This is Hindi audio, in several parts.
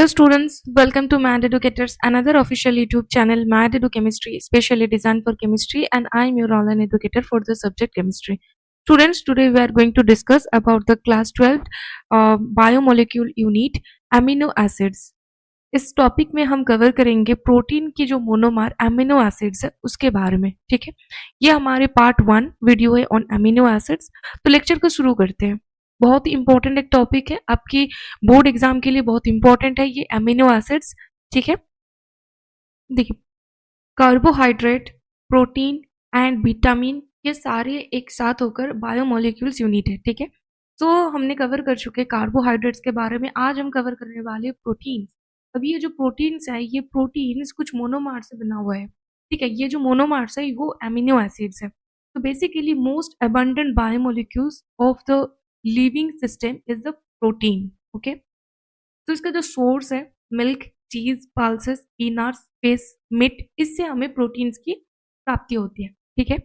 Hello students, welcome to Mad Educators, another official YouTube channel Mad Edu Chemistry, specially designed for chemistry, and I'm your online educator for the subject chemistry. Students, today we are going to discuss about the class 12 biomolecule unit amino acids. इस टॉपिक में हम कवर करेंगे प्रोटीन की जो मोनोमर एमिनो एसिड्स है उसके बारे में। ठीक है, ये हमारे पार्ट 1 वीडियो है ऑन एमिनो एसिड्स। तो लेक्चर को शुरू करते हैं। बहुत ही इंपॉर्टेंट एक टॉपिक है, आपकी बोर्ड एग्जाम के लिए बहुत इंपॉर्टेंट है ये एमिनो एसिड्स। ठीक है, देखिए कार्बोहाइड्रेट, प्रोटीन एंड विटामिन ये सारे एक साथ होकर बायोमोलिक्यूल्स यूनिट है। ठीक है, तो हमने कवर कर चुके कार्बोहाइड्रेट्स के बारे में। आज हम कवर करने वाले प्रोटीन्स। अब ये जो प्रोटीन्स है, ये प्रोटीन्स कुछ मोनोमर से बना हुआ है। ठीक है, ये जो मोनोमर्स है वो एमिनो एसिड्स है। तो basically most abundant biomolecules of the living system is the protein. Okay, तो इसका जो सोर्स है milk, cheese, pulses, peanuts, fish, meet, इससे हमें प्रोटीन्स की प्राप्ति होती है। ठीक है,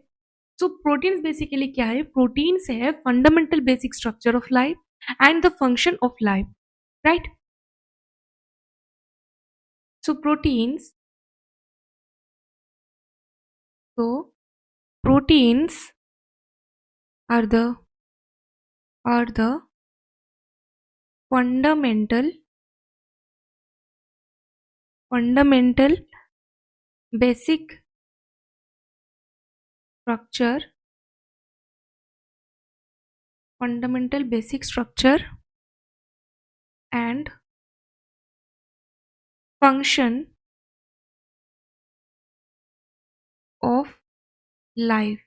सो प्रोटीन्स बेसिकली क्या है? प्रोटीन्स है fundamental basic structure of life and the function of life, right? So proteins are the fundamental basic structure and function of life.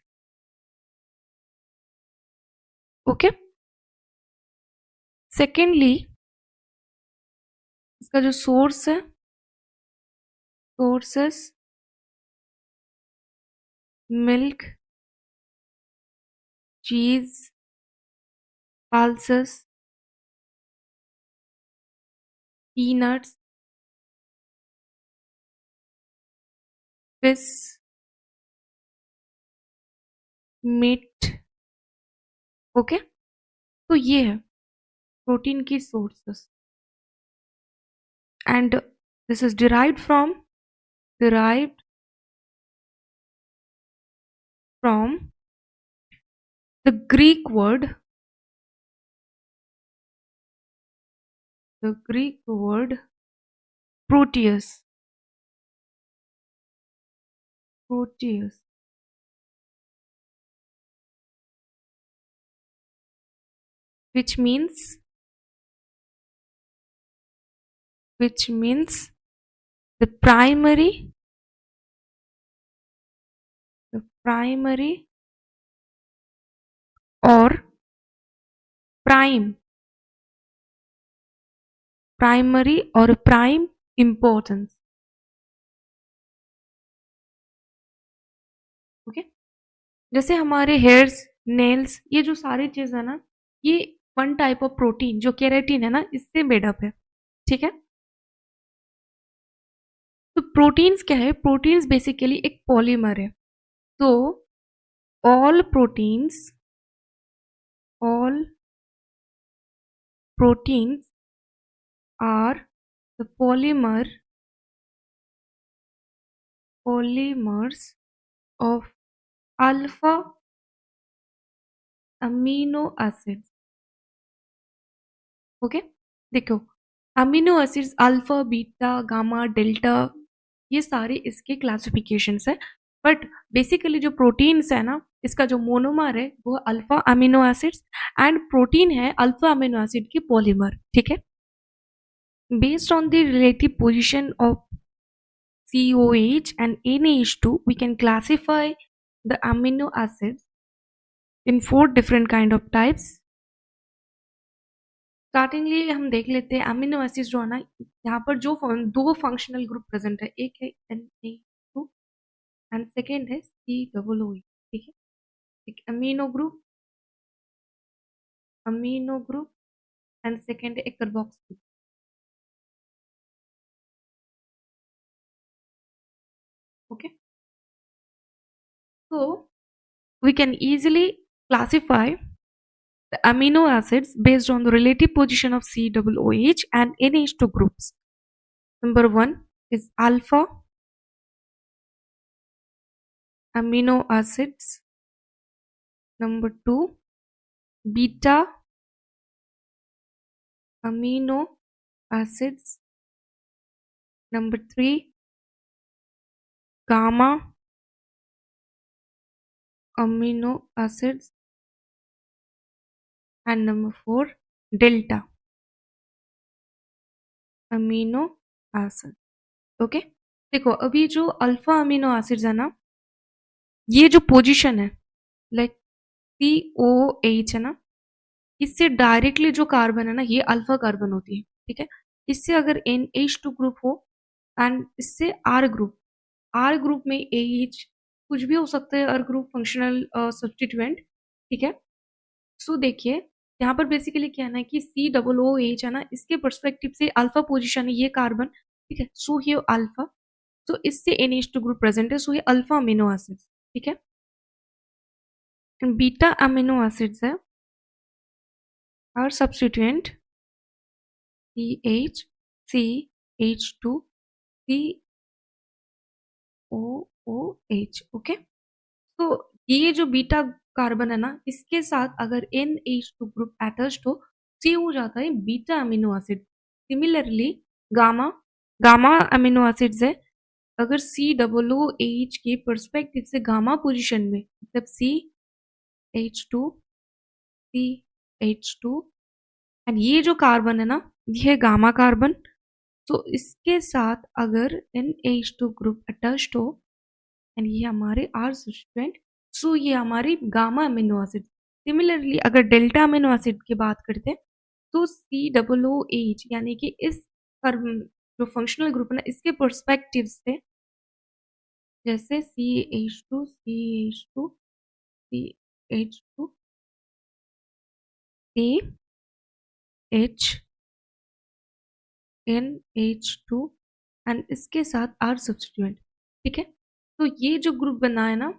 Okay, secondly इसका जो सोर्स है, sources milk, cheese, pulses, peanuts, fish, meat. Okay, तो ये है प्रोटीन की sources and this is derived from the Greek word proteus, which means the primary or prime importance. Okay, जैसे हमारे हेयर्स, नेल्स, ये जो सारी चीज है ना, ये वन टाइप ऑफ प्रोटीन जो केराटिन है ना, इससे मेडअप है। ठीक है, तो प्रोटीन्स क्या है? प्रोटीन्स बेसिकली एक पॉलीमर है। तो all proteins are the polymers of alpha amino acids. Okay, देखो amino acids alpha, beta, gamma, delta, ये सारे इसके क्लासिफिकेशंस है। बट बेसिकली जो प्रोटीन्स है ना, इसका जो मोनोमर है वो alpha amino acids and protein है अल्फा अमीनो एसिड की पॉलीमर। ठीक है, based on the relative position of COH and NH2 we can classify the amino acids in 4 different kind of types. स्टार्टिंगली हम देख लेते हैं अमीनो एसिड्स जो है ना, यहाँ पर जो दो फंक्शनल ग्रुप प्रेजेंट है, एक है Na2 एंड सेकेंड है COOH। ठीक है, एक अमीनो ग्रुप एंड सेकेंड है एक carboxyl group. Okay, so we can easily classify the amino acids based on the relative position of COOH and NH2 groups. Number 1 is alpha amino acids. Number 2, beta amino acids. Number 3, gamma amino acids. And number 4, delta amino acid. Okay, देखो अभी जो अल्फा अमीनो एसिड्स है ना, ये जो पोजीशन है लाइक COH है ना, इससे डायरेक्टली जो कार्बन है ना, ये अल्फा कार्बन होती है, ठीक है। इससे अगर NH2 ग्रुप हो एंड इससे R ग्रुप में AH कुछ भी हो सकता है, R ग्रुप फंक्शनल सब्स्टिट्यूएंट, ठीक है। सो देखिए यहाँ पर बेसिकली क्या है ना कि COOH है ना, इसके परस्पेक्टिव से अल्फा पोजीशन है ये कार्बन, ठीक है। सो ये अल्फा, तो इससे NH2 ग्रुप प्रेजेंट है, सो ये अल्फा अमीनो एसिड्स, ठीक है। बीटा अमीनो एसिड्स है R substituent CH CH2 COOH, okay. तो ये जो बीटा कार्बन है ना, इसके साथ अगर NH2 ग्रुप अटैच्ड हो तो ये हो जाता है beta amino acid. Similarly gamma amino acids है, अगर COOH के परस्पेक्टिव से गामा पोजीशन में, मतलब CH2 CH2 एंड ये जो कार्बन है ना, ये है गामा कार्बन, तो इसके साथ अगर NH2 ग्रुप अटैच्ड हो एंड ये हमारे R सब्स्टिट्यूएंट, सो ये हमारी गामा अमीनो एसिड। सिमिलरली अगर डेल्टा अमीनो एसिड की बात करते हैं तो COOH यानी कि इस जो फंक्शनल ग्रुप है ना, इसके परस्पेक्टिव से जैसे CH2 CH2 CH2 CH NH2 and इसके साथ R सब्स्टिट्यूएंट, ठीक है। तो ये जो ग्रुप बना है ना,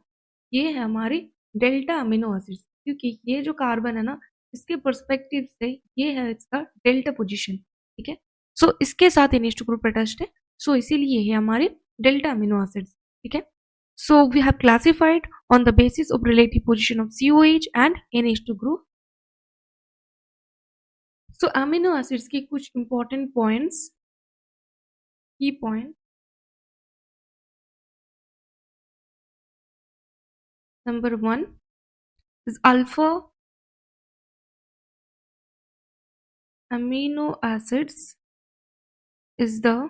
ये है हमारी डेल्टा अमीनो एसिड्स, क्योंकि ये जो कार्बन है ना, इसके परस्पेक्टिव से ये है इसका डेल्टा पोजीशन, ठीक है। सो इसके साथ NH2 ग्रुप अटैच्ड है, सो इसीलिए ये है हमारे डेल्टा अमीनो एसिड्स, ठीक है। So we have classified on the basis of relative position of COH and NH2 group. So amino acids के कुछ important points, key point. Number 1 is alpha amino acids is the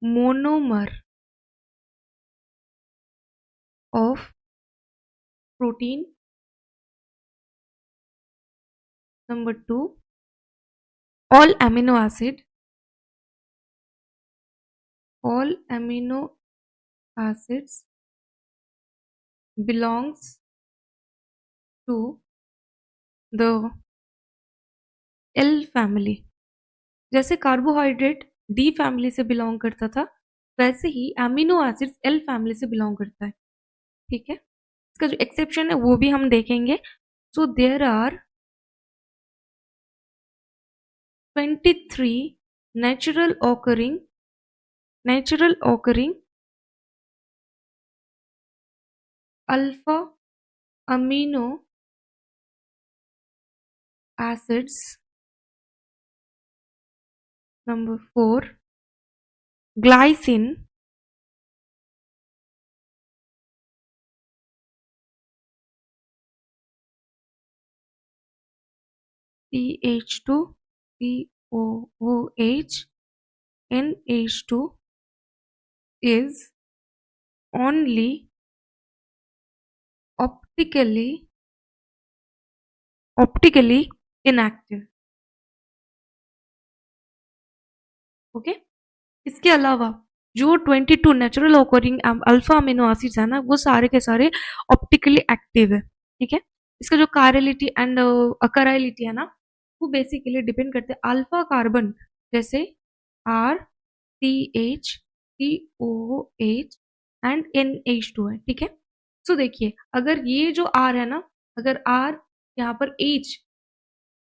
monomer of protein. Number 2, all amino acids belongs to the L family. जैसे कार्बोहाइड्रेट D फैमिली से बिलोंग करता था, वैसे ही अमीनो एसिड्स L फैमिली से बिलोंग करता है, ठीक है। इसका जो एक्सेप्शन है वो भी हम देखेंगे। So there are 23 natural occurring alpha amino acids. Number 4, glycine, CH2 COOH NH2 is only optically inactive, okay. इसके अलावा जो 22 natural occurring alpha amino acids है ना, वो सारे के सारे ऑप्टिकली एक्टिव है, ठीक है। इसका जो कायरलिटी एंड अकराइलिटी है ना, वो बेसिकली डिपेंड करते हैं अल्फा कार्बन, जैसे R CH COOH and NH2 है, ठीक है। सो देखिए अगर ये जो R है ना, अगर R यहाँ पर H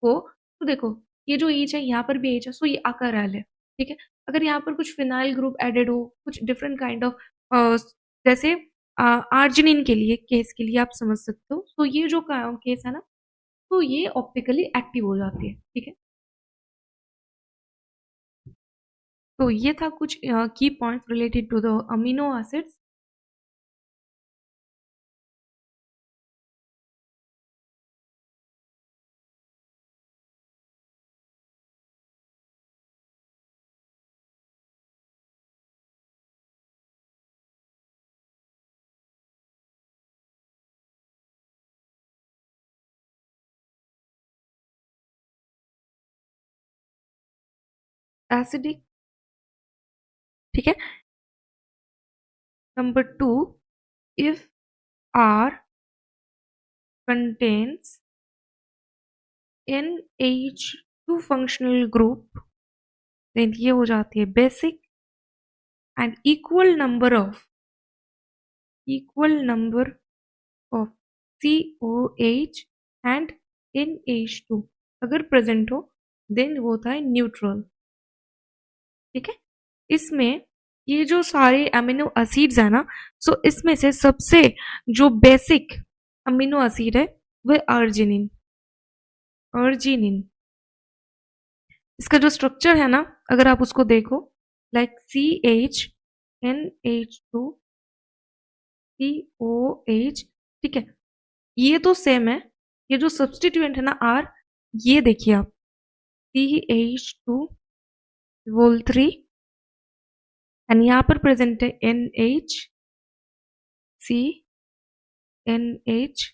हो तो देखो ये जो एच है यहाँ पर भी एच है, सो ये अकाराल है, ठीक है। अगर यहाँ पर कुछ फिनाइल ग्रुप एडेड हो, कुछ डिफरेंट काइंड ऑफ जैसे आर्जिनिन के लिए केस के लिए आप समझ सकते हो, तो ये जो केस है ना, तो ये ऑप्टिकली एक्टिव हो जाती है, ठीक है। तो ये था कुछ की points related to the amino acids. Acidic, ठीक है। Number 2, if R contains NH2 functional group, then ये हो जाती है basic and equal number of COH and NH2 अगर प्रेजेंट हो, देन वो होता है न्यूट्रल, ठीक है। इसमें ये जो सारे अमीनो एसिड्स है ना, सो इसमें से सबसे जो बेसिक अमीनो एसिड है वह अर्जिनिन। अर्जिनिन, इसका जो स्ट्रक्चर है ना, अगर आप उसको देखो, लाइक CH NH2 COH, ठीक है, ये तो सेम है। ये जो सब्सटीट्यूएंट है ना R, ये देखिए आप, CH2 वोल 3 एंड यहाँ पर प्रेजेंट है NHC NH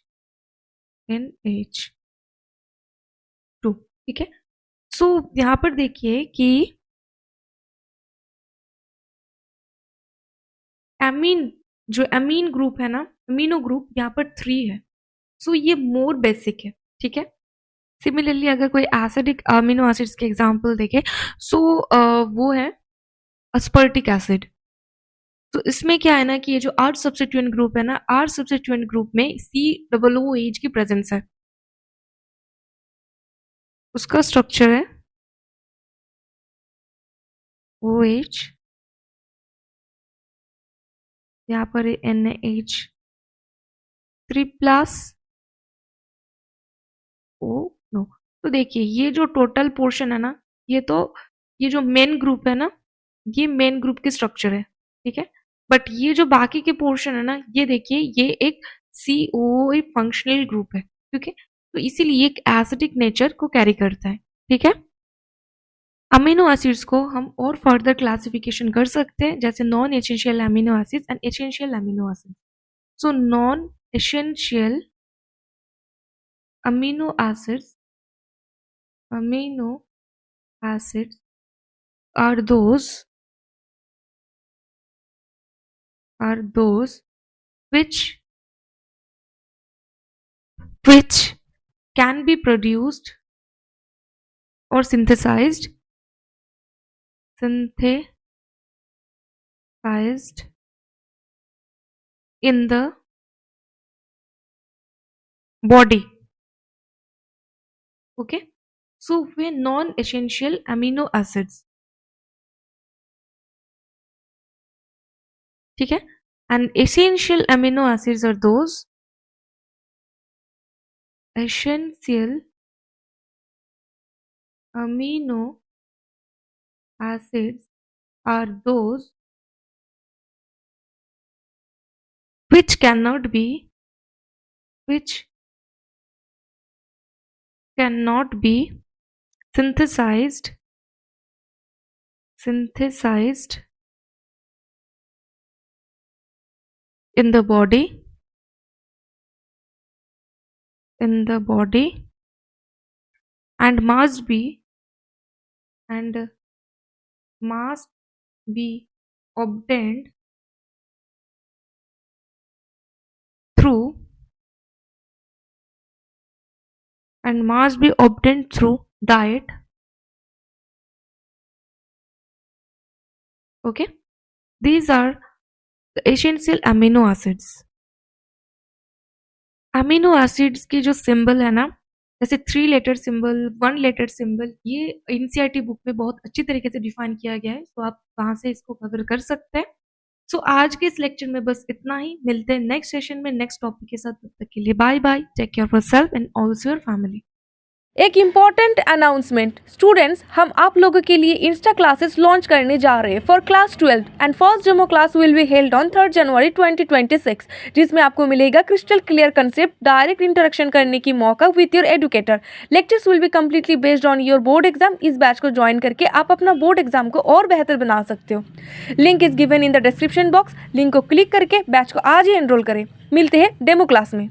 NH2, ठीक है। सो यहाँ पर देखिए कि एमीन, जो एमीन ग्रुप है ना, अमीनो ग्रुप यहाँ पर 3 है, सो ये मोर बेसिक है, ठीक है। सिमिलरली अगर कोई एसिडिक अमीनो एसिड्स के एग्जांपल देखे, सो वो है अस्पर्टिक एसिड। तो इसमें क्या है ना कि ये जो आर सब्स्टिट्यूएंट ग्रुप है ना, आर सब्स्टिट्यूएंट ग्रुप में COOH की प्रेजेंस है। उसका स्ट्रक्चर है OH, यहाँ पर NH3 प्लस O नो। तो देखिए ये जो टोटल पोर्शन है ना, ये तो ये जो मेन ग्रुप है ना, ये मेन ग्रुप की स्ट्रक्चर है, ठीक है। बट ये जो बाकी के पोर्शन है ना, ये देखिए ये एक COOH फंक्शनल ग्रुप है, ठीक है। तो इसीलिए एक एसिडिक नेचर को कैरी करता है, ठीक है। अमीनो एसिड्स को हम और फर्दर क्लासिफिकेशन कर सकते हैं, जैसे non essential amino acids and essential amino acids. So non essential amino acids amino acids are those which can be produced or synthesized in the body, okay। so way non essential amino acids, ठीक है। and essential amino acids are those essential amino acids are those which cannot be synthesized in the body and must be obtained through diet, okay। these are the essential amino acids। Amino acids की जो सिंबल है ना, जैसे 3 लेटर सिंबल, 1 लेटर सिंबल, ये एनसीईआरटी बुक में बहुत अच्छी तरीके से डिफाइन किया गया है, तो आप वहाँ से इसको कवर कर सकते हैं। सो आज के इस लेक्चर में बस इतना ही। मिलते हैं नेक्स्ट सेशन में नेक्स्ट टॉपिक के साथ। तब तक के लिए bye bye. Take care of yourself and also your family. एक इम्पॉर्टेंट अनाउंसमेंट स्टूडेंट्स, हम आप लोगों के लिए इंस्टा क्लासेस लॉन्च करने जा रहे हैं for class 12 and first demo class will be held on 3 जनवरी 2026, जिसमें आपको मिलेगा crystal clear concept, direct interaction करने की मौका with your educator. Lectures will be completely based on your board exam. इस बैच को ज्वाइन करके आप अपना बोर्ड एग्जाम को और बेहतर बना सकते हो। Link is given in the description box. Link को क्लिक करके बैच को आज ही एनरोल करें। मिलते हैं डेमो क्लास में।